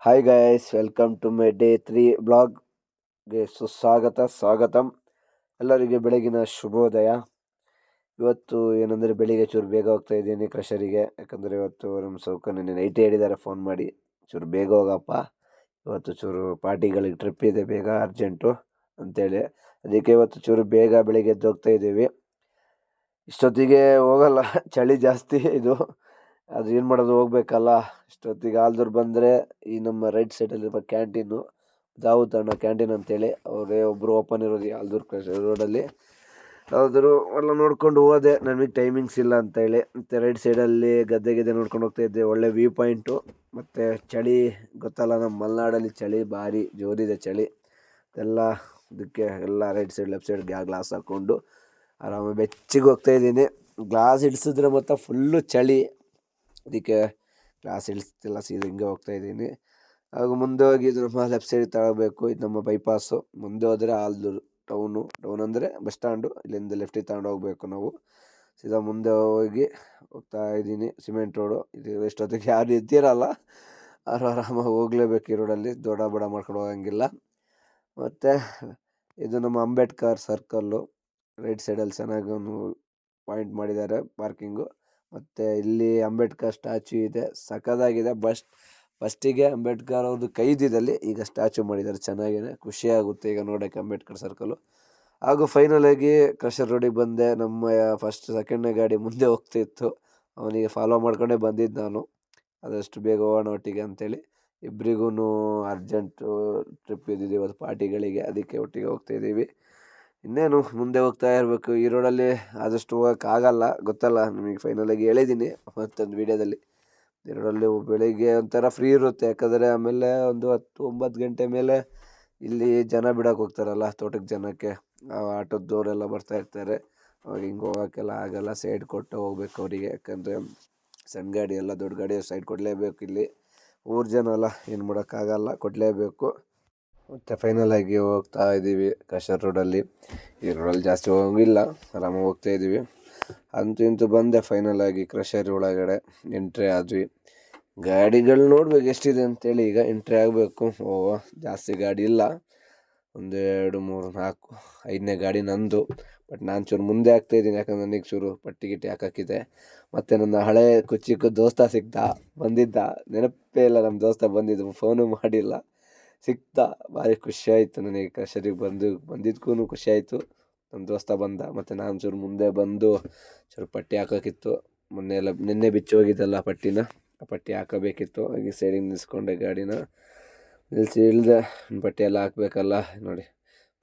Hi guys, welcome to my day 3 ಬ್ಲಾಗ್ಗೆ ಸ್ವಾಗತಂ. ಎಲ್ಲರಿಗೆ ಬೆಳಗಿನ ಶುಭೋದಯ. ಇವತ್ತು ಏನಂದರೆ ಬೆಳಿಗ್ಗೆ ಚೂರು ಬೇಗ ಹೋಗ್ತಾ ಇದ್ದೀನಿ ಕ್ರಷರಿಗೆ. ಯಾಕಂದರೆ ಇವತ್ತು ನಮ್ಮ ಸೌಕರ್ಯ ನೈಟ್ ಹೇಳಿದ್ದಾರೆ ಫೋನ್ ಮಾಡಿ, ಚೂರು ಬೇಗ ಹೋಗಪ್ಪ, ಇವತ್ತು ಚೂರು ಪಾರ್ಟಿಗಳಿಗೆ ಟ್ರಿಪ್ ಇದೆ, ಬೇಗ ಅರ್ಜೆಂಟು ಅಂತೇಳಿ. ಅದಕ್ಕೆ ಇವತ್ತು ಚೂರು ಬೇಗ ಬೆಳಿಗ್ಗೆ ಎದ್ದು ಹೋಗ್ತಾ ಇದ್ದೀವಿ. ಇಷ್ಟೊತ್ತಿಗೆ ಹೋಗಲ್ಲ, ಚಳಿ ಜಾಸ್ತಿ ಇದು. ಅದು ಏನು ಮಾಡೋದು, ಹೋಗ್ಬೇಕಲ್ಲ. ಇಷ್ಟೊತ್ತಿಗೆ ಆಲ್ದೂರು ಬಂದರೆ ಈ ನಮ್ಮ ರೈಟ್ ಸೈಡಲ್ಲಿರುವ ಕ್ಯಾಂಟೀನು, ದಾವೂದ್ ಅಣ್ಣ ಕ್ಯಾಂಟೀನ್ ಅಂತೇಳಿ, ಅವರೇ ಒಬ್ಬರು ಓಪನ್ ಇರೋದು ಈ ಆಲ್ದೂರು ರೋಡಲ್ಲಿ. ಆಲ್ದೂರು ಎಲ್ಲ ನೋಡ್ಕೊಂಡು ಹೋದೆ, ನನಗೆ ಟೈಮಿಂಗ್ಸ್ ಇಲ್ಲ ಅಂತೇಳಿ. ಮತ್ತು ರೈಟ್ ಸೈಡಲ್ಲಿ ಗದ್ದೆ ನೋಡ್ಕೊಂಡು ಹೋಗ್ತಾ ಇದ್ದೆ. ಒಳ್ಳೆ ವ್ಯೂ ಪಾಯಿಂಟು, ಮತ್ತು ಚಳಿ ಗೊತ್ತಲ್ಲ, ನಮ್ಮ ಮಲೆನಾಡಲ್ಲಿ ಚಳಿ ಭಾರಿ ಜೋರಿದೆ ಚಳಿ. ಎಲ್ಲ ಇದಕ್ಕೆ ಎಲ್ಲ right side left side glass ಹಾಕ್ಕೊಂಡು ಆರಾಮಾಗಿ ಬೆಚ್ಚಿಗೆ ಹೋಗ್ತಾ ಇದ್ದೀನಿ. ಗ್ಲಾಸ್ ಇಳಿಸಿದ್ರೆ ಮತ್ತು ಫುಲ್ಲು ಚಳಿ, ಅದಕ್ಕೆ ಗ್ಲಾಸ್ ಇಳಿಸ್ತಿಲ್ಲ, ಸೀದಾ ಹಿಂಗೆ ಹೋಗ್ತಾ ಇದ್ದೀನಿ. ಹಾಗೂ ಮುಂದೆ ಹೋಗಿ ಇದು ನಮ್ಮ ಲೆಫ್ಟ್ ಸೈಡ್ ತಗೋಬೇಕು, ಇದು ನಮ್ಮ ಬೈಪಾಸು. ಮುಂದೆ ಹೋದರೆ ಆಲ್ದೂರು ಟೌನ್ ಅಂದರೆ ಬಸ್ ಸ್ಟ್ಯಾಂಡು. ಇಲ್ಲಿಂದ ಲೆಫ್ಟಿಗೆ ತಗೊಂಡು ಹೋಗ್ಬೇಕು ನಾವು. ಸೀದಾ ಮುಂದೆ ಹೋಗ್ತಾ ಇದ್ದೀನಿ. ಸಿಮೆಂಟ್ ರೋಡು ಇದು. ಎಷ್ಟೊತ್ತಿಗೆ ಯಾರು ಇದ್ದೀರಲ್ಲ, ಅವ್ರು ಆರಾಮಾಗಿ ಹೋಗಲೇಬೇಕು ಈ ರೋಡಲ್ಲಿ, ದೊಡ್ಡ ಬಡ ಮಾಡ್ಕೊಂಡು ಹೋಗಂಗಿಲ್ಲ. ಮತ್ತು ಇದು ನಮ್ಮ ಅಂಬೇಡ್ಕರ್ ಸರ್ಕಲ್ಲು. ರೈಟ್ ಸೈಡಲ್ಲಿ ಚೆನ್ನಾಗಿ ಒಂದು ಪಾಯಿಂಟ್ ಮಾಡಿದ್ದಾರೆ ಪಾರ್ಕಿಂಗು. ಮತ್ತು ಇಲ್ಲಿ ಅಂಬೇಡ್ಕರ್ ಸ್ಟ್ಯಾಚು ಇದೆ, ಸಖತ್ತಾಗಿದೆ. ಫಸ್ಟಿಗೆ ಅಂಬೇಡ್ಕರ್ ಅವ್ರದ್ದು ಕೈದಿದ್ದಲ್ಲಿ, ಈಗ ಸ್ಟ್ಯಾಚು ಮಾಡಿದ್ದಾರೆ, ಚೆನ್ನಾಗಿದೆ, ಖುಷಿಯಾಗುತ್ತೆ ಈಗ ನೋಡೋಕ್ಕೆ ಅಂಬೇಡ್ಕರ್ ಸರ್ಕಲ್ಲು. ಹಾಗೂ ಫೈನಲಾಗಿ ಕ್ರಷರ್ ರೋಡಿಗೆ ಬಂದೆ. ನಮ್ಮ ಸೆಕೆಂಡ್ನೇ ಗಾಡಿ ಮುಂದೆ ಹೋಗ್ತಿತ್ತು, ಅವನಿಗೆ ಫಾಲೋ ಮಾಡ್ಕೊಂಡೇ ಬಂದಿದ್ದು ನಾನು, ಆದಷ್ಟು ಬೇಗ ಹೋಗೋಣ ಒಟ್ಟಿಗೆ ಅಂತೇಳಿ. ಇಬ್ಬರಿಗೂ ಅರ್ಜೆಂಟು ಟ್ರಿಪ್ ಇದ್ದಿದ್ದು ಇವತ್ತು ಪಾರ್ಟಿಗಳಿಗೆ, ಅದಕ್ಕೆ ಒಟ್ಟಿಗೆ ಹೋಗ್ತಾಯಿದ್ದೀವಿ. ಇನ್ನೇನು ಮುಂದೆ ಹೋಗ್ತಾ ಇರಬೇಕು. ಈ ರೋಡಲ್ಲಿ ಆದಷ್ಟು ಹೋಗೋಕ್ಕಾಗಲ್ಲ, ಗೊತ್ತಲ್ಲ ನಿಮಗೆ, ಫೈನಲಾಗಿ ಹೇಳಿದ್ದೀನಿ ಮತ್ತೊಂದು ವೀಡಿಯೋದಲ್ಲಿ. ಈ ರೋಡಲ್ಲಿ ಬೆಳಿಗ್ಗೆ ಒಂಥರ ಫ್ರೀ ಇರುತ್ತೆ, ಯಾಕಂದರೆ ಆಮೇಲೆ ಒಂದು 10-9 ಗಂಟೆ ಮೇಲೆ ಇಲ್ಲಿ ಜನ ಬಿಡೋಕೆ ಹೋಗ್ತಾರಲ್ಲ ತೋಟಕ್ಕೆ ಜನಕ್ಕೆ, ಆಟೋದವರೆಲ್ಲ ಬರ್ತಾ ಇರ್ತಾರೆ. ಅವಾಗ ಹಿಂಗೆ ಹೋಗೋಕ್ಕೆಲ್ಲ ಆಗಲ್ಲ, ಸೈಡ್ ಕೊಟ್ಟು ಹೋಗ್ಬೇಕು ಅವರಿಗೆ. ಯಾಕಂದರೆ ಸಣ್ಣ ಗಾಡಿ ಎಲ್ಲ, ದೊಡ್ಡ ಗಾಡಿ ಸೈಡ್ ಕೊಡಲೇಬೇಕು. ಇಲ್ಲಿ ಊರು ಜನ ಅಲ್ಲ, ಏನು ಮಾಡೋಕ್ಕಾಗಲ್ಲ, ಕೊಡಲೇಬೇಕು. ಮತ್ತು ಫೈನಲಾಗಿ ಹೋಗ್ತಾ ಇದ್ದೀವಿ ಕ್ರಷರ್ ರೋಡಲ್ಲಿ. ಈ ರೋಡಲ್ಲಿ ಜಾಸ್ತಿ ಹೋಗಿಲ್ಲ, ಆರಾಮಾಗಿ ಹೋಗ್ತಾ ಇದ್ದೀವಿ. ಅಂತೂ ಇಂತೂ ಬಂದೆ ಫೈನಲಾಗಿ ಕ್ರಷರ್ ಒಳಗಡೆ ಎಂಟ್ರಿ ಆದ್ವಿ. ಗಾಡಿಗಳು ನೋಡ್ಬೇಕು ಎಷ್ಟಿದೆ ಅಂತೇಳಿ. ಈಗ ಎಂಟ್ರಿ ಆಗಬೇಕು. ಜಾಸ್ತಿ ಗಾಡಿ ಇಲ್ಲ, 1 2 3 4 5ನೇ ಗಾಡಿ ನಂದು. ಬಟ್ ನಾನು ಚೂರು ಮುಂದೆ ಆಗ್ತಾಯಿದ್ದೀನಿ, ಯಾಕಂದ್ರೆ ನನಗೆ ಚೂರು ಪಟ್ಟಿ ಗಿಟ್ಟಿ ಹಾಕೋಕ್ಕಿದೆ. ಮತ್ತು ನನ್ನ ಹಳೆ ಚಿಕ್ಕ ದೋಸ್ತ ಬಂದಿದ್ದ, ನೆನಪೇ ಇಲ್ಲ ನಮ್ಮ ದೋಸ್ತ ಬಂದಿದ್ದು, ಫೋನು ಮಾಡಿಲ್ಲ, ಸಿಕ್ತ. ಭಾರಿ ಖುಷಿ ಆಯಿತು ನನಗೆ, ಕ್ರಷರಿಗೆ ಬಂದಿದ್ದಕ್ಕೂ ಖುಷಿ ಆಯಿತು. ನಮ್ಮ ದೋಸ್ತ ಬಂದ, ಮತ್ತು ನಾನು ಚೂರು ಮುಂದೆ ಬಂದು ಚೂರು ಪಟ್ಟಿ ಹಾಕೋಕ್ಕಿತ್ತು. ನಿನ್ನೆ ಬಿಚ್ಚಿ ಹೋಗಿದ್ದಲ್ಲ ಪಟ್ಟಿನ, ಆ ಪಟ್ಟಿ ಹಾಕೋಬೇಕಿತ್ತು. ಹಾಗೆ ಸೈಡಿಗೆ ನಿಲ್ಲಿಸ್ಕೊಂಡೆ ಗಾಡಿನ, ಇಳಿದೆ. ಪಟ್ಟಿ ಎಲ್ಲ ಹಾಕಬೇಕಲ್ಲ, ನೋಡಿ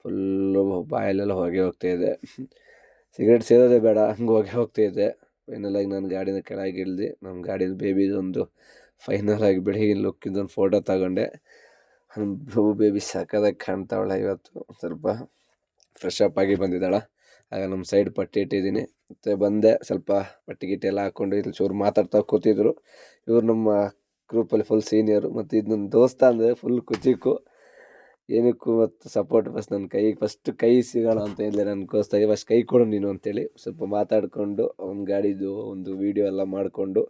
ಫುಲ್ಲು ಬಾಯಲ್ಲೆಲ್ಲ ಹೊಗೆ ಹೋಗ್ತಾಯಿದೆ. ಸಿಗರೇಟ್ ಸೇರೋದೇ ಬೇಡ, ಹಂಗೆ ಹೊಗೆ ಹೋಗ್ತಾಯಿದೆ. ಫೈನಲಾಗಿ ನಾನು ಗಾಡಿನ ಕೆಳಗೆ ಇಳಿದು ನಮ್ಮ ಗಾಡಿನ ಬೇಬಿದೊಂದು ಫೈನಲಾಗಿ ಬೆಳಗಿನ ಲುಕ್ಕಿಂದೊಂದು ಫೋಟೋ ತಗೊಂಡೆ. ಬೇಬಿ ಸಕ್ಕದಾಗಿ ಕಾಣ್ತಾವಳೆ ಇವತ್ತು, ಸ್ವಲ್ಪ ಫ್ರೆಶ್ ಅಪ್ ಆಗಿ ಬಂದಿದ್ದಾಳೆ. ಆಗ ನಮ್ಮ ಸೈಡ್ ಪಟ್ಟಿ ಇಟ್ಟಿದ್ದೀನಿ. ಮತ್ತು ಬಂದೆ, ಸ್ವಲ್ಪ ಪಟ್ಟಿ ಗಿಟ್ಟಿ ಎಲ್ಲ ಹಾಕ್ಕೊಂಡು ಇಲ್ಲಿ ಚೂರು ಮಾತಾಡ್ತಾ ಕೂತಿದ್ರು. ಇವ್ರು ನಮ್ಮ ಗ್ರೂಪಲ್ಲಿ ಫುಲ್ ಸೀನಿಯರು. ಮತ್ತು ಇದು ನನ್ನ ದೋಸ್ತ ಅಂದರೆ ಫುಲ್ ಕುಚಿಕ್ಕು, ಏನಕ್ಕೂ ಮತ್ತು ಸಪೋರ್ಟ್. ಫಸ್ಟ್ ಕೈ ಸಿಗೋಣ ಅಂತ ಹೇಳಿದೆ ನನಗೋಸ್ತಾಗಿ, ಫಸ್ಟ್ ಕೈ ಕೊಡು ನೀನು ಅಂತೇಳಿ. ಸ್ವಲ್ಪ ಮಾತಾಡಿಕೊಂಡು ಅವ್ನ ಗಾಡಿದು ಒಂದು ವೀಡಿಯೋ ಎಲ್ಲ ಮಾಡಿಕೊಂಡು.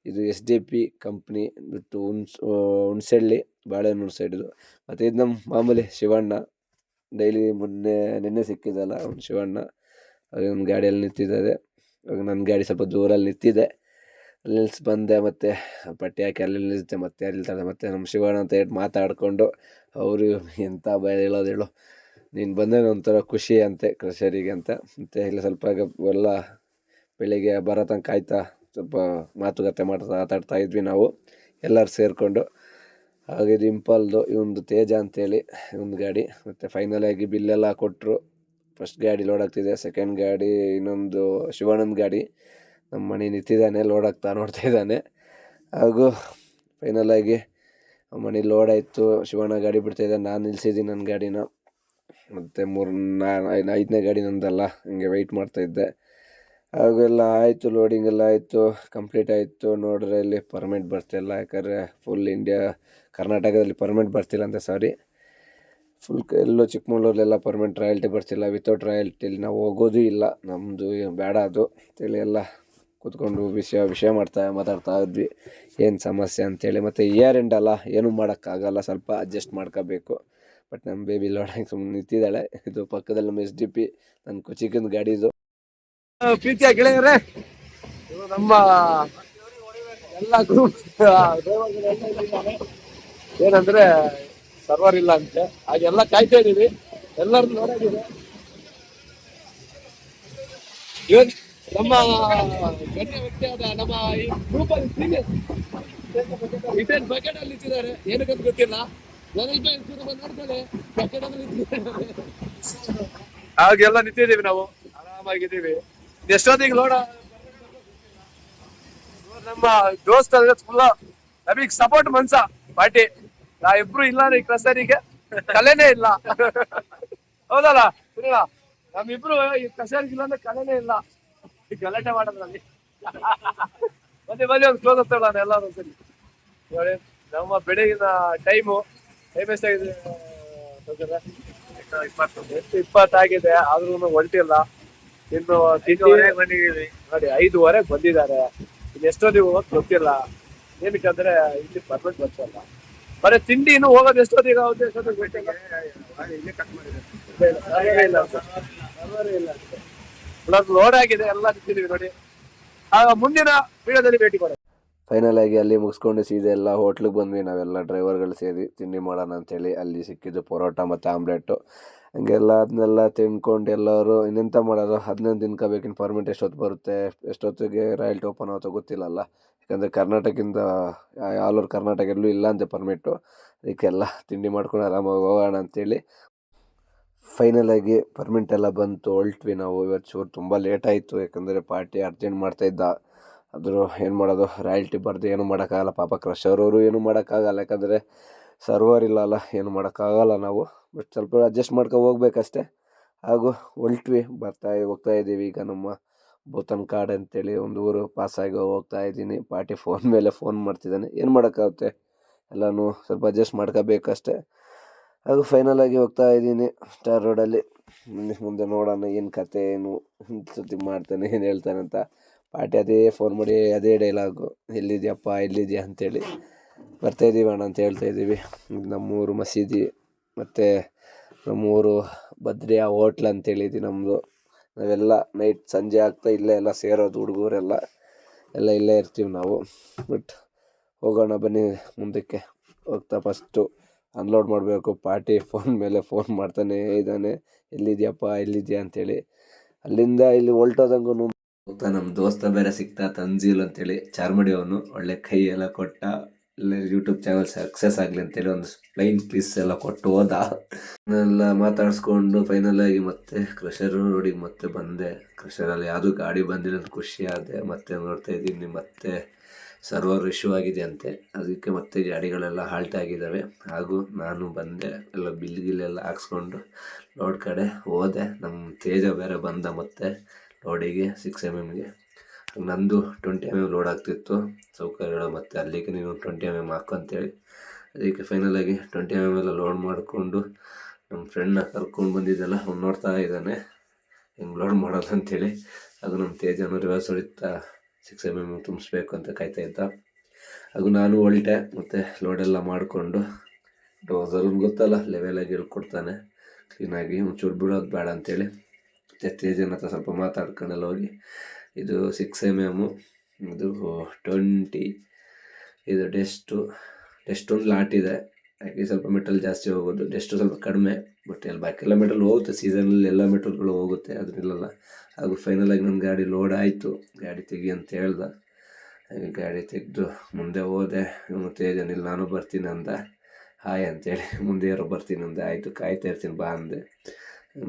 ಇದು SDP ಕಂಪ್ನಿ ಬಿಟ್ಟು ಹುಣಸಳ್ಳಿ, ಬಾಳೆಹೊನ್ನೂರು ಸೈಡ್ದು. ಮತ್ತು ಇದು ನಮ್ಮ ಮಾಮೂಲಿ ಶಿವಣ್ಣ, ಡೈಲಿ ನಿನ್ನೆ ಸಿಕ್ಕಿದ್ದಲ್ಲ ಅವ್ನು ಶಿವಣ್ಣ. ಒಂದು ಗಾಡಿಯಲ್ಲಿ ನಿಂತಿದ್ದಾರೆ. ಇವಾಗ ನನ್ನ ಗಾಡಿ ಸ್ವಲ್ಪ ದೂರಲ್ಲಿ ನಿಂತಿದೆ, ಅಲ್ಲಿ ನಿಲ್ಸಿ ಬಂದೆ. ಮತ್ತು ಪಟ್ಟಿ ಹಾಕಿ ಅಲ್ಲಿ ನಿಲ್ಲಿಸುತ್ತೆ, ಮತ್ತೆ ಅಲ್ಲಿ ನಿಲ್ತಾರೆ. ಮತ್ತು ನಮ್ಮ ಶಿವಣ್ಣ ಅಂತ ಹೇಳಿ ಮಾತಾಡಿಕೊಂಡು, ಅವರು ಎಂಥ ಹೇಳೋದು, ನೀನು ಬಂದರೆ ಒಂಥರ ಖುಷಿ ಅಂತೆ ಕ್ರಷರಿಗೆ ಅಂತ. ಮತ್ತು ಇಲ್ಲಿ ಸ್ವಲ್ಪ ಎಲ್ಲ ಬೆಳಿಗ್ಗೆ ಬರೋ ತನಕ ಕಾಯ್ತಾ ಸ್ವಲ್ಪ ಮಾತುಕತೆ ಮಾತಾಡ್ತಾ ಇದ್ವಿ ನಾವು ಎಲ್ಲರೂ ಸೇರಿಕೊಂಡು. ಹಾಗೆ ಇದು ಇಂಪಾಲ್ದು, ಇವೊಂದು ತೇಜ ಅಂತೇಳಿ ಒಂದು ಗಾಡಿ. ಮತ್ತು ಫೈನಲಾಗಿ ಬಿಲ್ಲೆಲ್ಲ ಕೊಟ್ಟರು. ಫಸ್ಟ್ ಗಾಡಿ ಲೋಡ್ ಆಗ್ತಿದೆ, ಸೆಕೆಂಡ್ ಗಾಡಿ ಇನ್ನೊಂದು ಶಿವಾನಂದ್ ಗಾಡಿ ನಮ್ಮ ಮನೆ ನಿಂತಿದ್ದಾನೆ, ಲೋಡ್ ಆಗ್ತಾ ನೋಡ್ತಾ ಇದ್ದಾನೆ. ಹಾಗೂ ಫೈನಲಾಗಿ ಮನೆ ಲೋಡ್ ಆಯಿತು, ಶಿವಣ್ಣ ಗಾಡಿ ಬಿಡ್ತಾಯಿದ್ದೆ, ನಾನು ನಿಲ್ಸಿದ್ದೀನಿ ನನ್ನ ಗಾಡಿನ. ಮತ್ತು 5ನೇ ಗಾಡಿ ನಂದಲ್ಲ, ಹಂಗೆ ವೆಯ್ಟ್ ಮಾಡ್ತಾಯಿದ್ದೆ. ಹಾಗೆಲ್ಲ ಆಯಿತು, ಲೋಡಿಂಗ್ ಎಲ್ಲ ಆಯಿತು, ಕಂಪ್ಲೀಟ್ ಆಯಿತು. ನೋಡಿದ್ರೆ ಇಲ್ಲಿ ಪರ್ಮಿಟ್ ಬರ್ತಿಲ್ಲ, ಯಾಕಂದರೆ ಫುಲ್ ಕರ್ನಾಟಕದಲ್ಲಿ ಪರ್ಮಿಟ್ ಬರ್ತಿಲ್ಲ ಅಂತ, ಸಾರಿ, ಫುಲ್ ಎಲ್ಲೋ ಚಿಕ್ಕಮಗಳೂರಲ್ಲೆಲ್ಲ ಪರ್ಮಿಟ್ ರಾಯಲ್ಟಿ ಬರ್ತಿಲ್ಲ. ವಿತೌಟ್ ರಾಯಲ್ಟಿಲಿ ನಾವು ಹೋಗೋದು ಇಲ್ಲ, ನಮ್ಮದು ಬೇಡ ಅದು ಅಂತೇಳಿ ಎಲ್ಲ ಕೂತ್ಕೊಂಡು ವಿಷಯ ಮಾತಾಡ್ತಾ ಇದ್ವಿ ಏನು ಸಮಸ್ಯೆ ಅಂತೇಳಿ. ಮತ್ತು ಇಯರ್ ಎಂಡ್ ಅಲ್ಲ, ಏನೂ ಮಾಡೋಕ್ಕಾಗಲ್ಲ, ಸ್ವಲ್ಪ ಅಡ್ಜಸ್ಟ್ ಮಾಡ್ಕೋಬೇಕು. ಬಟ್ ನಮ್ಮ ಬೇಬಿ ಲೋಡಾಗಿ ಸುಮ್ಮನೆ ನಿಂತಿದ್ದಾಳೆ. ಇದು ಪಕ್ಕದಲ್ಲಿ ನಮ್ಮ SDP ನನ್ನ ಚಿಕ್ಕನ ಗಾಡಿದು. ಪ್ರೀತಿಯ ಗೆಳೆಯರೇ, ನಮ್ಮ ಎಲ್ಲ ಗ್ರೂಪ್ ಏನಂದ್ರೆ ಸರ್ವರ್ ಇಲ್ಲ ಅಂತೆ, ಹಾಗೆಲ್ಲ ಕಾಯ್ತಾ ಇದೀವಿ. ಎಲ್ಲರನ್ನು ನೋಡಿದ್ದೀವಿ. ಇವತ್ತು ನಮ್ಮ ಗಣ್ಯ ವ್ಯಕ್ತಿಯಾದ ನಮ್ಮ ಈ ಗ್ರೂಪ್ ಅಲ್ಲಿ ಸೀನಿಯರ್ ಇಟೇನ್ ಬಕೆಟ್ ಅಲ್ಲಿ ನಿಂತಿದ್ದಾರೆ. ಏನಕ್ಕಂತ ಗೊತ್ತಿಲ್ಲ, ನೋಡ್ತಾರೆ ಬಕೆಟ್ ಅಲ್ಲಿ ನಿಂತಿದ್ದಾರೆ. ಹಾಗೆಲ್ಲ ನಿಂತಿದ್ದೀವಿ, ನಾವು ಆರಾಮಾಗಿದ್ದೀವಿ. ಎಷ್ಟೊತ್ತಿಗೆ ನೋಡ ನಮ್ಮ ದೋಸ್ತ ಫುಲ್ ನಮಗ್ ಸಪೋರ್ಟ್ ಮನ್ಸ ಪಾರ್ಟಿ. ನಾವಿಬ್ರು ಇಲ್ಲ ಈ ಕ್ರಸರಿಗೆ ಕಲೆನೇ ಇಲ್ಲ. ಹೌದಲ್ಲ ನಮ್ಮಿಬ್ರು ಈ ಕ್ರಸರಿಗೆ ಇಲ್ಲ ಅಂದ್ರೆ ಕಲೆನೇ ಇಲ್ಲ. ಗಲಾಟೆ ಮಾಡೋದ್ರಲ್ಲಿ ಒಂದು ಕ್ಲೋಸ್ ಆಗ್ತಾಳ ಎಲ್ಲರೂ ಸರಿ. ನೋಡಿ ನಮ್ಮ ಬೆಳಗಿನ ಟೈಮ್ ಎಷ್ಟಾಗಿದೆ, 20 ಆಗಿದೆ, ಆದ್ರೂ ಹೊಲ್ಟಿಲ್ಲ. ಇನ್ನು ಬಂದಿದ್ದೀವಿ ನೋಡಿ, 5:15 ಬಂದಿದ್ದಾರೆ. ಇನ್ನು ಎಷ್ಟೊತ್ತಿಗೆ ಹೋಗೋದು ಗೊತ್ತಿಲ್ಲ. ಏನಕ್ಕಂದ್ರೆ ಇಲ್ಲಿ ಪರ್ಮೆಂಟ್ ಗೊತ್ತಲ್ಲ. ಬರೀ ತಿಂಡಿ ಇನ್ನು ಹೋಗೋದು ಎಷ್ಟೊತ್ತಿಗೆ ಆಗುತ್ತೆ, ಎಷ್ಟೊತ್ತಿಗೆ ಗೊತ್ತಿಲ್ಲ. ಲೋಡ್ ಆಗಿದೆ, ಎಲ್ಲ ತಿಂದಿದ್ದೀವಿ ನೋಡಿ. ಮುಂದಿನ ವಿಡಿಯೋದಲ್ಲಿ ಭೇಟಿ ಕೊಡ. ಫೈನಲ್ ಆಗಿ ಅಲ್ಲಿ ಮುಗಿಸ್ಕೊಂಡು ಸೀದಾ ಎಲ್ಲ ಹೋಟ್ಲಿಗೆ ಬಂದ್ವಿ. ನಾವೆಲ್ಲ ಡ್ರೈವರ್ಗಳು ಸೇರಿ ತಿಂಡಿ ಮಾಡೋಣ ಅಂತೇಳಿ. ಅಲ್ಲಿ ಸಿಕ್ಕಿದ್ದು ಪರೋಟ ಮತ್ತು ಆಮ್ಲೆಟು. ಹಂಗೆಲ್ಲ ಅದನ್ನೆಲ್ಲ ತಿನ್ಕೊಂಡು ಎಲ್ಲರೂ ಇನ್ನೆಂತ ಮಾಡೋದು, ಅದನ್ನೇನು ತಿನ್ಕೋಬೇಕಿನ್ನು ಪರ್ಮಿಟ್ ಎಷ್ಟೊತ್ತು ಬರುತ್ತೆ, ಎಷ್ಟೊತ್ತಿಗೆ ರಾಯಲ್ಟಿ ಓಪನ್ ಆಗುತ್ತೋ ಗೊತ್ತಿಲ್ಲಲ್ಲ. ಯಾಕಂದರೆ ಕರ್ನಾಟಕದಿಂದ ಆಲ್ ಓವರ್ ಕರ್ನಾಟಕ ಎಲ್ಲೂ ಇಲ್ಲ ಅಂತೆ ಪರ್ಮಿಟ್ಟು. ಅದಕ್ಕೆಲ್ಲ ತಿಂಡಿ ಮಾಡ್ಕೊಂಡು ಆರಾಮಾಗಿ ಹೋಗೋಣ ಅಂತೇಳಿ ಫೈನಲ್ ಆಗಿ ಪರ್ಮಿಟ್ ಎಲ್ಲ ಬಂತು, ಹೊಲ್ಟ್ವಿ ನಾವು. ಇವತ್ತು ಚೂರು ತುಂಬ ಲೇಟ್ ಆಯಿತು, ಯಾಕಂದರೆ ಪಾರ್ಟಿ ಅರ್ಜೆಂಟ್ ಮಾಡ್ತಾಯಿದ್ದ. ಆದರೂ ಏನು ಮಾಡೋದು, ರಾಯಲ್ಟಿ ಬರ್ದು ಏನು ಮಾಡೋಕ್ಕಾಗಲ್ಲ. ಪಾಪ ಕ್ರಷರವರು ಏನೂ ಮಾಡೋಕ್ಕಾಗಲ್ಲ, ಯಾಕಂದರೆ ಸರ್ವರ್ ಇಲ್ಲ ಅಲ್ಲ, ಏನು ಮಾಡೋಕ್ಕಾಗಲ್ಲ ನಾವು. ಬಟ್ ಸ್ವಲ್ಪ ಅಡ್ಜಸ್ಟ್ ಮಾಡ್ಕೊ ಹೋಗ್ಬೇಕಷ್ಟೆ. ಹಾಗೂ ಹೊಲ್ಟ್ವಿ, ಹೋಗ್ತಾ ಇದ್ದೀವಿ. ಈಗ ನಮ್ಮ ಬೋತನ್ ಕಾಡ್ ಅಂತೇಳಿ ಒಂದು ಊರು ಪಾಸಾಗಿ ಹೋಗ್ತಾ ಇದ್ದೀನಿ. ಪಾರ್ಟಿ ಫೋನ್ ಮೇಲೆ ಫೋನ್ ಮಾಡ್ತಿದ್ದಾನೆ, ಏನು ಮಾಡೋಕ್ಕಾಗುತ್ತೆ, ಎಲ್ಲನೂ ಸ್ವಲ್ಪ ಅಡ್ಜಸ್ಟ್ ಮಾಡ್ಕೋಬೇಕಷ್ಟೆ. ಹಾಗೂ ಫೈನಲ್ ಆಗಿ ಹೋಗ್ತಾ ಇದ್ದೀನಿ ಸ್ಟಾರ್ ರೋಡಲ್ಲಿ. ಮುಂದೆ ನೋಡೋಣ ಏನು ಕತೆ, ಏನು ಸತಿ ಮಾಡ್ತಾನೆ, ಏನು ಹೇಳ್ತಾನೆ ಅಂತ. ಪಾರ್ಟಿ ಅದೇ ಫೋನ್ ಮಾಡಿ ಅದೇ ಡೈಲಾಗು, ಎಲ್ಲಿದೆಯಪ್ಪ ಎಲ್ಲಿದೆಯಾ ಅಂತೇಳಿ. ಬರ್ತಾಯಿದ್ದೀವಿ ಅಣ್ಣ ಅಂತ ಹೇಳ್ತಾಯಿದ್ದೀವಿ. ನಮ್ಮೂರು ಮಸೀದಿ ಮತ್ತು ನಮ್ಮೂರು ಬದ್ರಿಯಾ ಹೋಟ್ಲ್ ಅಂತೇಳಿದ್ವಿ ನಮ್ಮದು. ನಾವೆಲ್ಲ ನೈಟ್ ಸಂಜೆ ಆಗ್ತಾ ಇಲ್ಲೇ ಎಲ್ಲ ಸೇರೋದು, ಹುಡುಗರೆಲ್ಲ ಇಲ್ಲೇ ಇರ್ತೀವಿ ನಾವು. ಬಟ್ ಹೋಗೋಣ ಬನ್ನಿ ಮುಂದಕ್ಕೆ. ಹೋಗ್ತಾ ಫಸ್ಟು ಅನ್ಲೋಡ್ ಮಾಡಬೇಕು. ಪಾರ್ಟಿ ಫೋನ್ ಮೇಲೆ ಫೋನ್ ಮಾಡ್ತಾನೆ ಇದ್ದಾನೆ, ಎಲ್ಲಿದೆಯಪ್ಪ ಎಲ್ಲಿದೆಯಾ ಅಂತೇಳಿ. ಅಲ್ಲಿಂದ ಇಲ್ಲಿ ಹೊಲ್ಟೋದಂಗೂ ಹೋಗ್ತಾ ನಮ್ಮ ದೋಸ್ತ ಬೇರೆ ಸಿಗ್ತಾ, ತನ್ಜೀಲ್ ಅಂತೇಳಿ, ಚಾರ್ಮಡಿ ಅವನು. ಒಳ್ಳೆ ಕೈ ಎಲ್ಲ ಕೊಟ್ಟ, ಇಲ್ಲ ಯೂಟ್ಯೂಬ್ ಚಾನಲ್ ಸಕ್ಸಸ್ ಆಗಲಿ ಅಂತೇಳಿ ಒಂದು ಪ್ಲೈನ್ ಪೀಸ್ ಎಲ್ಲ ಕೊಟ್ಟು ಹೋದ. ಎಲ್ಲ ಮಾತಾಡಿಸ್ಕೊಂಡು ಫೈನಲ್ ಆಗಿ ಮತ್ತೆ ಕ್ರಷರ್ ರೋಡಿಗೆ ಮತ್ತೆ ಬಂದೆ. ಕ್ರಷರಲ್ಲಿ ಯಾವುದೂ ಗಾಡಿ ಬಂದಿಲ್ಲ ಅಂತ ಖುಷಿ ಆದೆ. ಮತ್ತೆ ನೋಡ್ತಾ ಇದ್ದೀನಿ ಮತ್ತೆ ಸರ್ವರ್ ಇಶ್ಯೂ ಆಗಿದೆ ಅಂತೆ, ಅದಕ್ಕೆ ಮತ್ತೆ ಗಾಡಿಗಳೆಲ್ಲ ಹಾಲ್ಟ್ ಆಗಿದ್ದಾವೆ. ಹಾಗೂ ನಾನು ಬಂದೆ, ಎಲ್ಲ ಬಿಲ್ಲೆಲ್ಲ ಹಾಕ್ಸ್ಕೊಂಡು ಲೋಡ್ ಕಡೆ ಹೋದೆ. ನಮ್ಮ ತೇಜ ಬೇರೆ ಬಂದ ಮತ್ತೆ ಲೋಡಿಗೆ 6mm. ನಂದು 20mm ಲೋಡ್ ಆಗ್ತಿತ್ತು, ಸೌಕರ್ಯಗಳು ಮತ್ತು ಅಲ್ಲಿಗೆ ನೀನು 20mm ಹಾಕು ಅಂತೇಳಿ. ಅದಕ್ಕೆ ಫೈನಲಾಗಿ 20mm ಎಲ್ಲ ಲೋಡ್ ಮಾಡಿಕೊಂಡು ನಮ್ಮ ಫ್ರೆಂಡ್ನ ಕರ್ಕೊಂಡು ಬಂದಿದ್ದೆಲ್ಲ ಅವ್ನು ನೋಡ್ತಾ ಇದ್ದಾನೆ ಹೆಂಗೆ ಲೋಡ್ ಮಾಡೋದು ಅಂತೇಳಿ. ಅದು ನಮ್ಮ ತೇಜನು ರಿವರ್ಸ್ ಹೊಡಿತಾ 6mm ತುಂಬಿಸ್ಬೇಕು ಅಂತ ಕಾಯ್ತಾ ಇದ್ದ. ಹಾಗೂ ನಾನು ಹೊಲ್ಟೆ, ಮತ್ತು ಲೋಡೆಲ್ಲ ಮಾಡಿಕೊಂಡು ಡೋಸರ್ ಗೊತ್ತಲ್ಲ ಲೆವೆಲಾಗಿ ಹೇಳ್ಕೊಡ್ತಾನೆ ಕ್ಲೀನಾಗಿ, ಒಂಚೂರು ಬಿಡೋದು ಬೇಡ ಅಂತೇಳಿ. ಮತ್ತು ತೇಜನ ಹತ್ರ ಸ್ವಲ್ಪ ಮಾತಾಡ್ಕೊಂಡೆಲ್ಲ ಹೋಗಿ, ಇದು 6mm, ಇದು 20, ಇದು ಡೆಸ್ಟ್ ಒಂದು ಲಾಟ್ ಇದೆ. ಯಾಕೆ ಸ್ವಲ್ಪ ಮೆಟಲ್ ಜಾಸ್ತಿ ಹೋಗೋದು, ಡೆಸ್ಟು ಸ್ವಲ್ಪ ಕಡಿಮೆ. ಬಟ್ ಎಲ್ಲ ಬಾಕಿಯೆಲ್ಲ ಮೆಟಲ್ ಹೋಗುತ್ತೆ, ಸೀಸನಲ್ಲಿ ಎಲ್ಲ ಮೆಟಲ್ಗಳು ಹೋಗುತ್ತೆ, ಅದನ್ನೆಲ್ಲ. ಹಾಗೂ ಫೈನಲಾಗಿ ನನ್ನ ಗಾಡಿ ಲೋಡ್ ಆಯಿತು. ಗಾಡಿ ತೆಗಿ ಅಂತ ಹೇಳ್ದ, ಹಾಗೆ ಗಾಡಿ ತೆಗೆದು ಮುಂದೆ ಹೋದೆ. ಇವನು ತೇಜನಿಲ್ಲ, ನಾನು ಬರ್ತೀನಿ ಅಂದ. ಹಾಯ್ ಅಂತೇಳಿ ಮುಂದೆ ಯಾರೋ ಬರ್ತೀನಿ ಅಂದೆ. ಆಯಿತು ಕಾಯ್ತಾ ಇರ್ತೀನಿ ಬಾ ಅಂದೆ.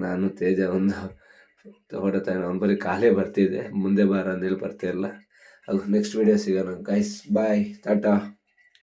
ನಾನು ತೇಜ ಒಂದು ಹೊಡೆತಾನೆ, ಅವ್ನು ಬರೀ ಕಾಲೇ ಬರ್ತಿದ್ದೆ, ಮುಂದೆ ಬಾರ ಅಂದೇಳಿ ಬರ್ತಾಯಿಲ್ಲ. ಹಾಗೂ ನೆಕ್ಸ್ಟ್ ವೀಡಿಯೋ ಸಿಗೋಣ ಗೈಸ್, ಬಾಯ್, ಟಾಟಾ.